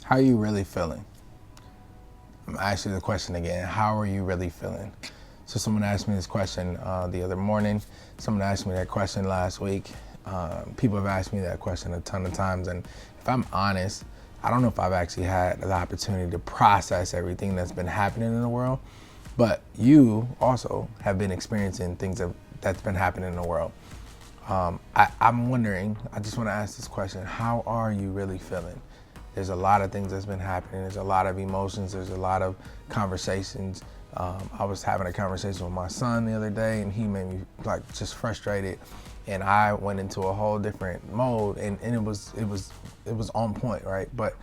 How are you really feeling? I'm asking the question again. How are you really feeling? So someone asked me this question the other morning. Someone asked me that question last week. People have asked me that question a ton of times. And if I'm honest, I don't know if I've actually had the opportunity to process everything that's been happening in the world. But you also have been experiencing things that's been happening in the world. I'm wondering, I just want to ask this question. How are you really feeling? There's a lot of things that's been happening. There's a lot of emotions. There's a lot of conversations. I was having a conversation with my son the other day, and he made me just frustrated. And I went into a whole different mode, and it was on point, right? But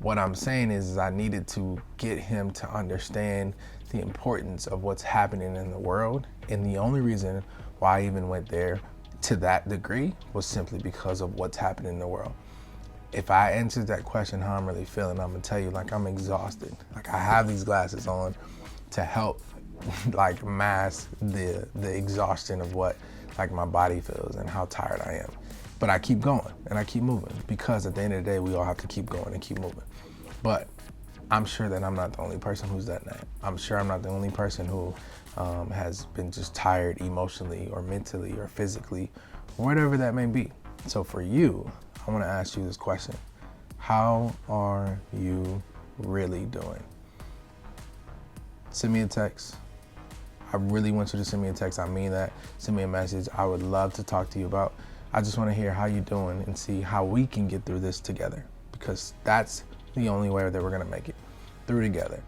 what I'm saying is I needed to get him to understand the importance of what's happening in the world. And the only reason why I even went there to that degree was simply because of what's happening in the world. If I answered that question, how I'm really feeling, I'm gonna tell you, I'm exhausted. I have these glasses on to help mask the exhaustion of what my body feels and how tired I am. But I keep going and I keep moving, because at the end of the day, we all have to keep going and keep moving. But I'm sure that I'm not the only person who's done that. I'm sure I'm not the only person who has been just tired emotionally or mentally or physically, or whatever that may be. So for you, I want to ask you this question. How are you really doing? Send me a text. I really want you to send me a text. I mean that. Send me a message. I would love to talk to you about. I just want to hear how you're doing and see how we can get through this together, because that's the only way that we're going to make it through together.